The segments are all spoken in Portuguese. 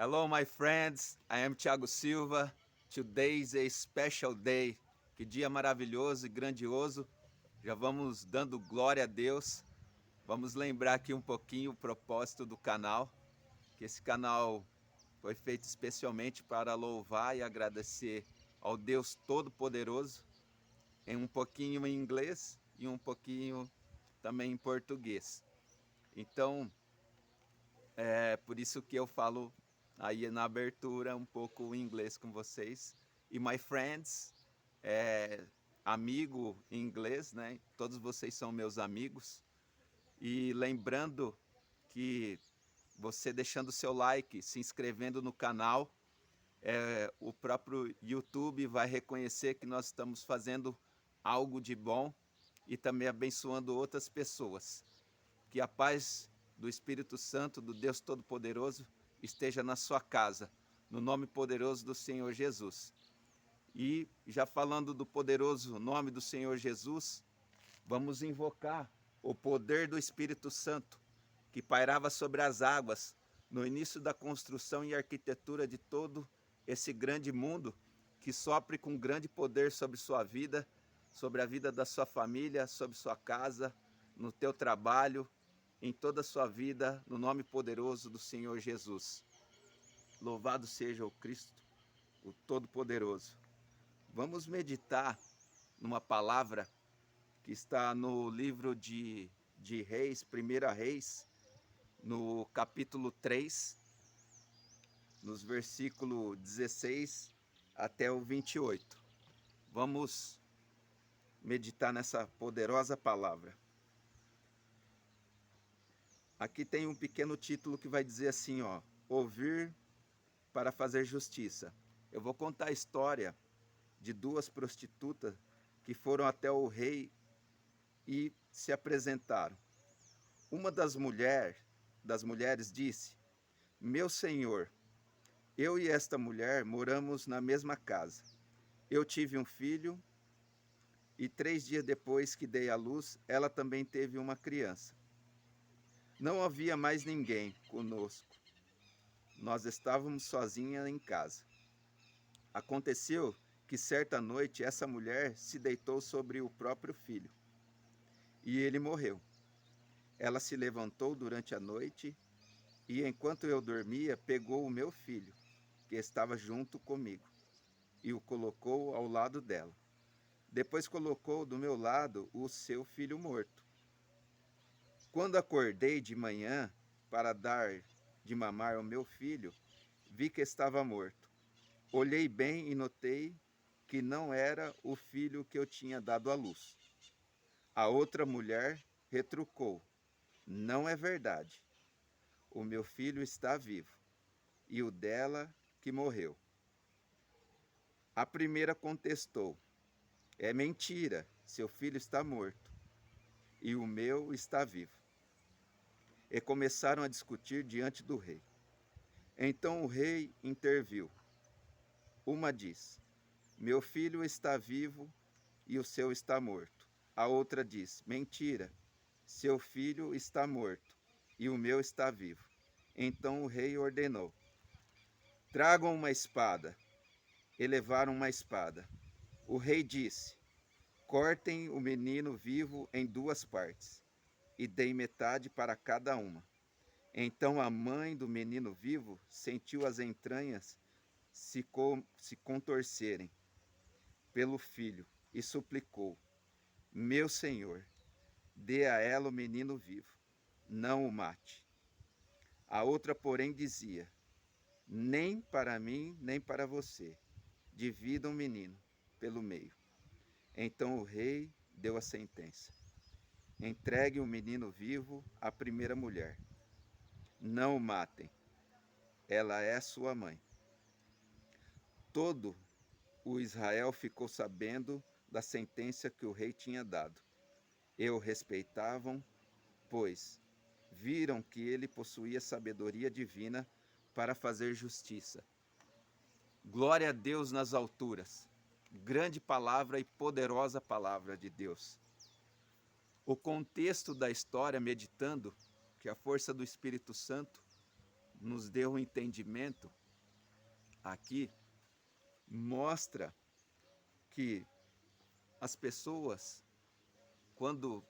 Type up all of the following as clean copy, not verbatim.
Hello, my friends. I am Thiago Silva. Today is a special day. Que dia maravilhoso e grandioso. Já vamos dando glória a Deus. Vamos lembrar aqui um pouquinho o propósito do canal, que esse canal foi feito especialmente para louvar e agradecer ao Deus Todo-Poderoso, em um pouquinho em inglês e um pouquinho também em português. Então, é por isso que eu falo aí na abertura um pouco em inglês com vocês. E my friends, é, amigo em inglês, né? Todos vocês são meus amigos. E lembrando que você deixando seu like, se inscrevendo no canal, o próprio YouTube vai reconhecer que nós estamos fazendo algo de bom e também abençoando outras pessoas. Que a paz do Espírito Santo, do Deus Todo-Poderoso, esteja na sua casa, no nome poderoso do Senhor Jesus. E já falando do poderoso nome do Senhor Jesus, vamos invocar o poder do Espírito Santo, que pairava sobre as águas no início da construção e arquitetura de todo esse grande mundo, que sopre com grande poder sobre sua vida, sobre a vida da sua família, sobre sua casa, no teu trabalho, em toda a sua vida, no nome poderoso do Senhor Jesus. Louvado seja o Cristo, o Todo-Poderoso. Vamos meditar numa palavra que está no livro de Reis, 1 Reis, no capítulo 3, nos versículos 16 até o 28. Vamos meditar nessa poderosa palavra. Aqui tem um pequeno título que vai dizer assim, ó: ouvir para fazer justiça. Eu vou contar a história de duas prostitutas que foram até o rei e se apresentaram. Uma das mulheres disse: meu senhor, eu e esta mulher moramos na mesma casa. Eu tive um filho e 3 dias depois que dei à luz, ela também teve uma criança. Não havia mais ninguém conosco. Nós estávamos sozinhas em casa. Aconteceu que certa noite essa mulher se deitou sobre o próprio filho e ele morreu. Ela se levantou durante a noite e, enquanto eu dormia, pegou o meu filho, que estava junto comigo, e o colocou ao lado dela. Depois colocou do meu lado o seu filho morto. Quando acordei de manhã para dar de mamar ao meu filho, vi que estava morto. Olhei bem e notei que não era o filho que eu tinha dado à luz. A outra mulher retrucou: não é verdade. O meu filho está vivo, e o dela que morreu. A primeira contestou: é mentira, seu filho está morto, e o meu está vivo. E começaram a discutir diante do rei. Então o rei interviu. Uma diz: meu filho está vivo e o seu está morto. A outra diz: mentira, seu filho está morto e o meu está vivo. Então o rei ordenou: tragam uma espada. E levaram uma espada. O rei disse: cortem o menino vivo em 2 partes e deem metade para cada uma. Então a mãe do menino vivo sentiu as entranhas se contorcerem pelo filho e suplicou: meu senhor, dê a ela o menino vivo, não o mate. A outra, porém, dizia: nem para mim, nem para você. Dividam o menino pelo meio. Então o rei deu a sentença: entregue o menino vivo à primeira mulher. Não o matem. Ela é sua mãe. Todo o Israel ficou sabendo da sentença que o rei tinha dado. E o respeitavam, pois viram que ele possuía sabedoria divina para fazer justiça. Glória a Deus nas alturas. Grande palavra e poderosa palavra de Deus. O contexto da história, meditando que a força do Espírito Santo nos deu um entendimento aqui, mostra que as pessoas, quando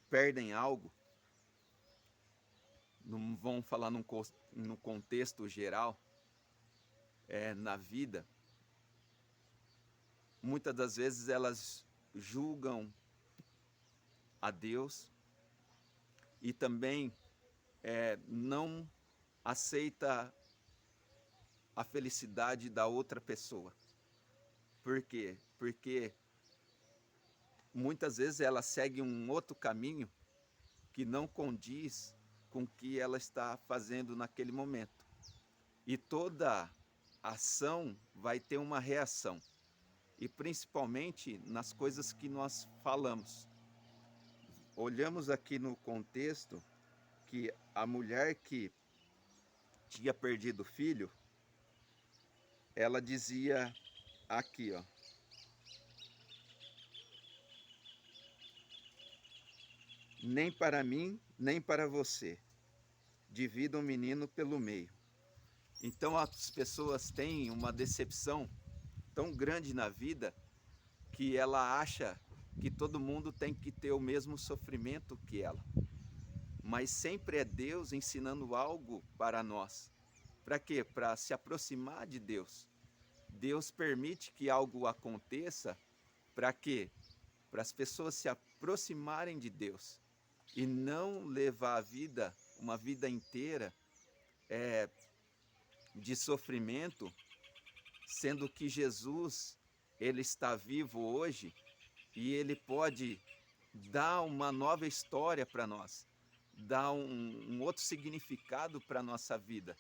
perdem algo, não vão falar num contexto geral, na vida, muitas das vezes elas julgam a Deus e também não aceita a felicidade da outra pessoa. Por quê? Porque muitas vezes ela segue um outro caminho que não condiz com o que ela está fazendo naquele momento. E toda ação vai ter uma reação. E principalmente nas coisas que nós falamos. Olhamos aqui no contexto que a mulher que tinha perdido o filho, ela dizia aqui, ó: nem para mim, nem para você, divida o menino pelo meio. Então as pessoas têm uma decepção tão grande na vida que ela acha que todo mundo tem que ter o mesmo sofrimento que ela. Mas sempre é Deus ensinando algo para nós. Para quê? Para se aproximar de Deus. Deus permite que algo aconteça para quê? Para as pessoas se aproximarem de Deus e não levar a vida, uma vida inteira de sofrimento, sendo que Jesus, ele está vivo hoje e ele pode dar uma nova história para nós, dar um outro significado para a nossa vida.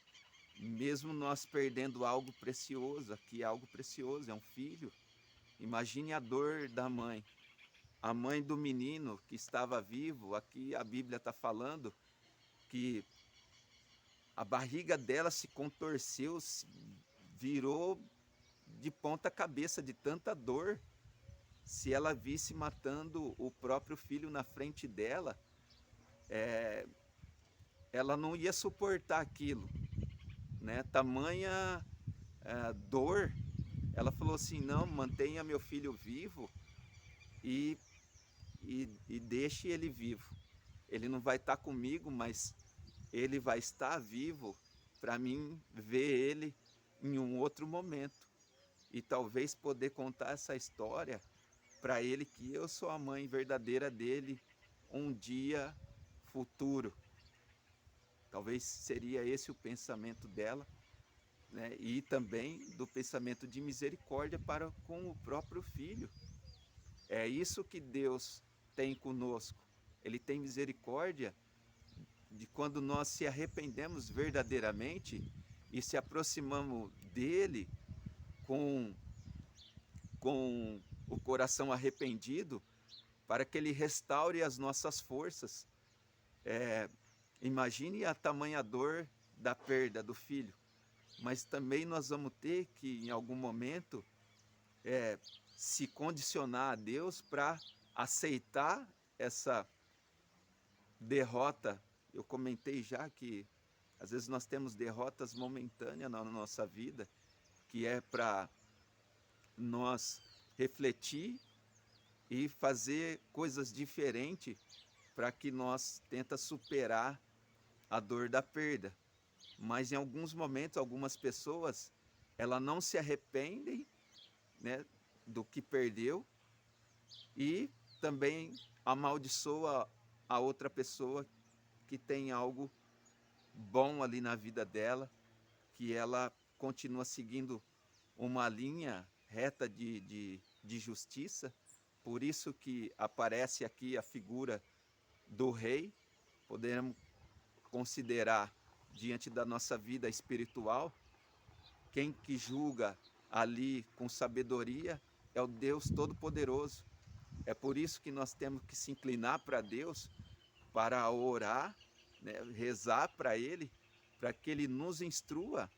Mesmo nós perdendo algo precioso, aqui é algo precioso, é um filho. Imagine a dor da mãe. A mãe do menino que estava vivo, aqui a Bíblia está falando que a barriga dela se contorceu, virou de ponta cabeça de tanta dor. Se ela visse matando o próprio filho na frente dela, ela não ia suportar aquilo, né? Tamanha dor. Ela falou assim: não, mantenha meu filho vivo e deixe ele vivo. Ele não vai estar comigo, mas ele vai estar vivo para mim ver ele em um outro momento. E talvez poder contar essa história para ele, que eu sou a mãe verdadeira dele um dia futuro. Talvez seria esse o pensamento dela, né? E também do pensamento de misericórdia para com o próprio filho. É isso que Deus tem conosco. Ele tem misericórdia de quando nós se arrependemos verdadeiramente e se aproximamos dele com o coração arrependido, para que ele restaure as nossas forças. Imagine a tamanha dor da perda do filho, mas também nós vamos ter que, em algum momento, se condicionar a Deus para aceitar essa derrota. Eu comentei já que às vezes nós temos derrotas momentâneas na nossa vida, que é para nós refletir e fazer coisas diferentes para que nós tenta superar a dor da perda. Mas em alguns momentos, algumas pessoas, ela não se arrependem, né, do que perdeu e também amaldiçoa a outra pessoa que tem algo bom ali na vida dela, que ela continua seguindo uma linha reta de justiça. Por isso que aparece aqui a figura do rei. Podemos considerar, diante da nossa vida espiritual, quem que julga ali com sabedoria é o Deus Todo-Poderoso. É por isso que nós temos que se inclinar para Deus, para orar, né, rezar para Ele, para que Ele nos instrua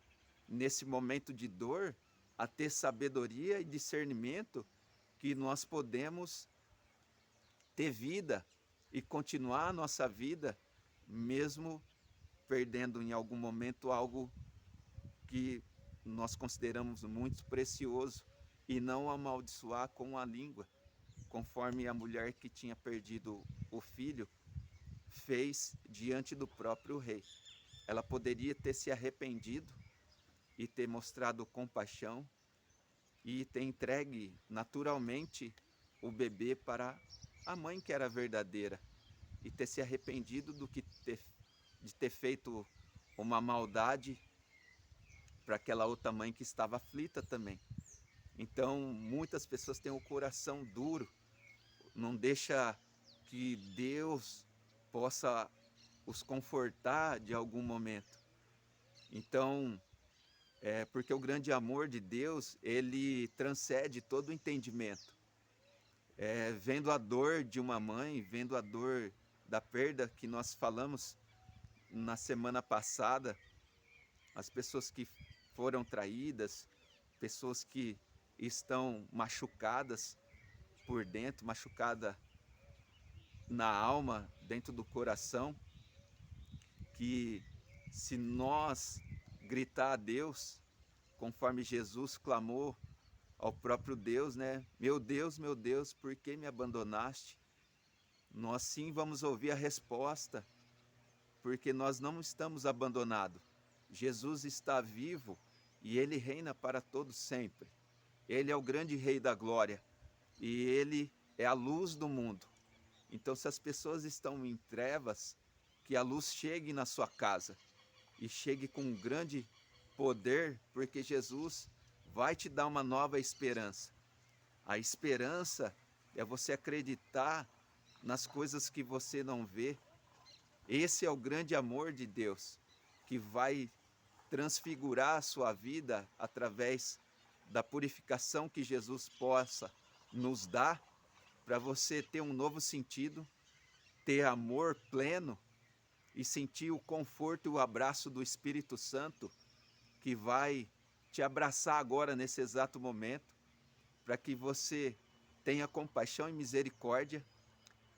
nesse momento de dor a ter sabedoria e discernimento, que nós podemos ter vida e continuar a nossa vida mesmo perdendo em algum momento algo que nós consideramos muito precioso, e não amaldiçoar com a língua, conforme a mulher que tinha perdido o filho fez diante do próprio rei. Ela poderia ter se arrependido e ter mostrado compaixão e ter entregue naturalmente o bebê para a mãe que era verdadeira, e ter se arrependido de ter feito uma maldade para aquela outra mãe que estava aflita também. Então, muitas pessoas têm o coração duro, não deixa que Deus possa os confortar de algum momento. Então, porque o grande amor de Deus, ele transcende todo o entendimento. Vendo a dor de uma mãe, vendo a dor da perda que nós falamos na semana passada, as pessoas que foram traídas, pessoas que estão machucadas por dentro, machucada na alma, dentro do coração, que se nós gritar a Deus, conforme Jesus clamou ao próprio Deus, né? Meu Deus, por que me abandonaste? Nós sim vamos ouvir a resposta, porque nós não estamos abandonados. Jesus está vivo e Ele reina para todos sempre. Ele é o grande Rei da glória e Ele é a luz do mundo. Então, se as pessoas estão em trevas, que a luz chegue na sua casa e chegue com um grande poder, porque Jesus vai te dar uma nova esperança. A esperança é você acreditar nas coisas que você não vê. Esse é o grande amor de Deus, que vai transfigurar a sua vida através da purificação que Jesus possa nos dar, para você ter um novo sentido, ter amor pleno e sentir o conforto e o abraço do Espírito Santo, que vai te abraçar agora nesse exato momento, para que você tenha compaixão e misericórdia,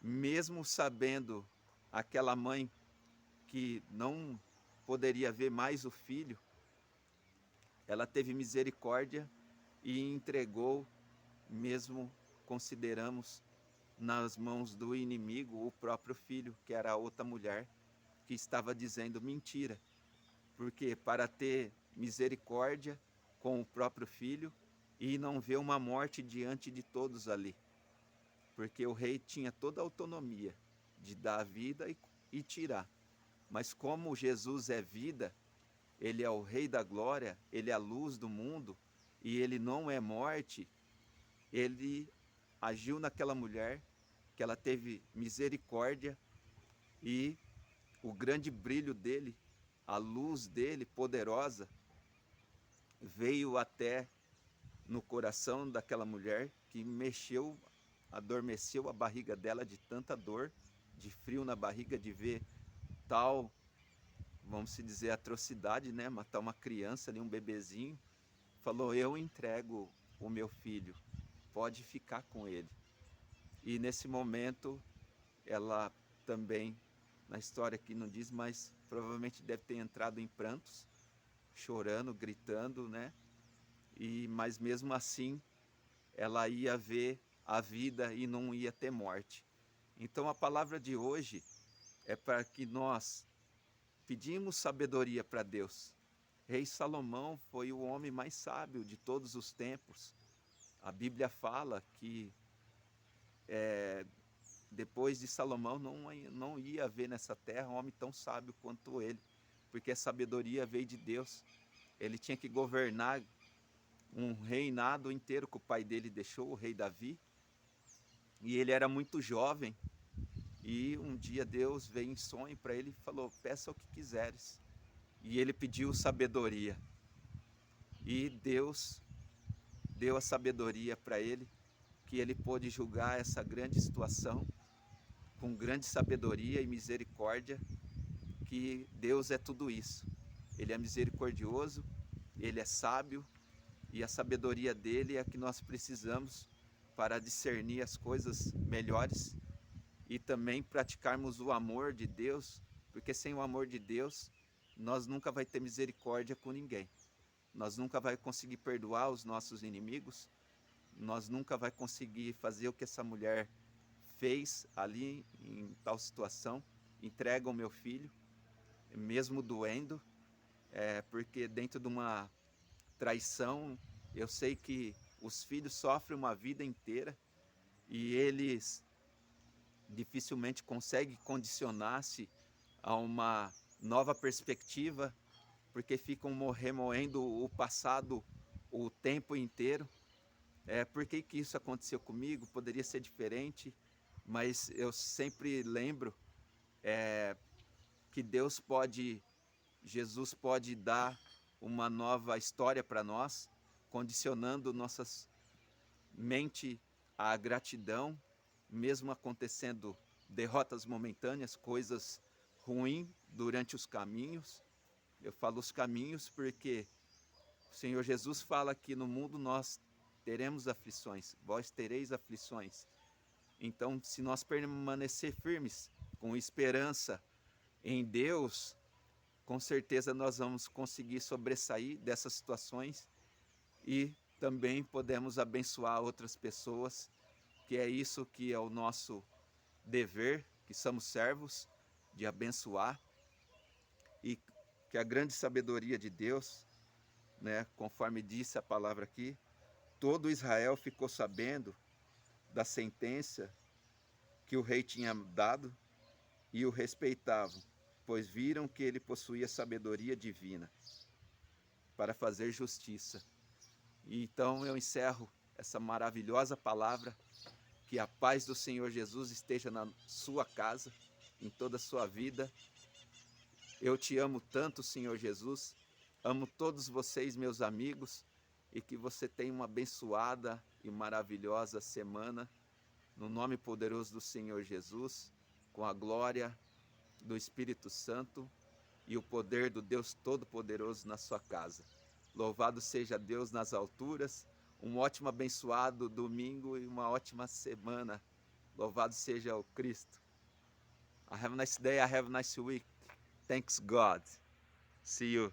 mesmo sabendo aquela mãe que não poderia ver mais o filho, ela teve misericórdia e entregou, mesmo consideramos nas mãos do inimigo, o próprio filho, que era a outra mulher que estava dizendo mentira. Porque para ter misericórdia com o próprio filho e não ver uma morte diante de todos ali. Porque o rei tinha toda a autonomia de dar a vida e tirar. Mas como Jesus é vida, ele é o Rei da glória, ele é a luz do mundo e ele não é morte, ele agiu naquela mulher, que ela teve misericórdia, e o grande brilho dele, a luz dele poderosa, veio até no coração daquela mulher, que mexeu, adormeceu a barriga dela de tanta dor, de frio na barriga, de ver tal, vamos se dizer, atrocidade, né? Matar uma criança ali, um bebezinho. Falou: eu entrego o meu filho, pode ficar com ele. E nesse momento, ela também, na história aqui não diz, mas provavelmente deve ter entrado em prantos, chorando, gritando, né? Mas mesmo assim, ela ia ver a vida e não ia ter morte. Então a palavra de hoje é para que nós pedimos sabedoria para Deus. Rei Salomão foi o homem mais sábio de todos os tempos. A Bíblia fala que depois de Salomão não ia haver nessa terra um homem tão sábio quanto ele, porque a sabedoria veio de Deus. Ele tinha que governar um reinado inteiro que o pai dele deixou, o rei Davi, e ele era muito jovem. E um dia Deus veio em sonho para ele e falou: peça o que quiseres. E ele pediu sabedoria. E Deus deu a sabedoria para ele, que ele pôde julgar essa grande situação com grande sabedoria e misericórdia, que Deus é tudo isso. Ele é misericordioso, ele é sábio, e a sabedoria dele é a que nós precisamos para discernir as coisas melhores e também praticarmos o amor de Deus, porque sem o amor de Deus nós nunca vai ter misericórdia com ninguém. Nós nunca vai conseguir perdoar os nossos inimigos. Nós nunca vai conseguir fazer o que essa mulher fez ali em tal situação. Entrega o meu filho, mesmo doendo, porque dentro de uma traição, eu sei que os filhos sofrem uma vida inteira e eles dificilmente conseguem condicionar-se a uma nova perspectiva, porque ficam remoendo o passado o tempo inteiro. Por que isso aconteceu comigo? Poderia ser diferente, mas eu sempre lembro que Jesus pode dar uma nova história para nós, condicionando nossas mente à gratidão, mesmo acontecendo derrotas momentâneas, coisas ruins durante os caminhos. Eu falo os caminhos porque o Senhor Jesus fala que no mundo nós teremos aflições, vós tereis aflições. Então, se nós permanecer firmes, com esperança em Deus, com certeza nós vamos conseguir sobressair dessas situações e também podemos abençoar outras pessoas, que é isso que é o nosso dever, que somos servos, de abençoar, e que a grande sabedoria de Deus, conforme disse a palavra aqui, todo Israel ficou sabendo da sentença que o rei tinha dado e o respeitavam, pois viram que ele possuía sabedoria divina para fazer justiça. E então eu encerro essa maravilhosa palavra, que a paz do Senhor Jesus esteja na sua casa, em toda a sua vida. Eu te amo tanto, Senhor Jesus, amo todos vocês, meus amigos, e que você tenha uma abençoada e maravilhosa semana, no nome poderoso do Senhor Jesus, com a glória do Espírito Santo e o poder do Deus Todo-Poderoso na sua casa. Louvado seja Deus nas alturas, um ótimo abençoado domingo e uma ótima semana. Louvado seja o Cristo. I have a nice day, I have a nice week. Thanks God. See you.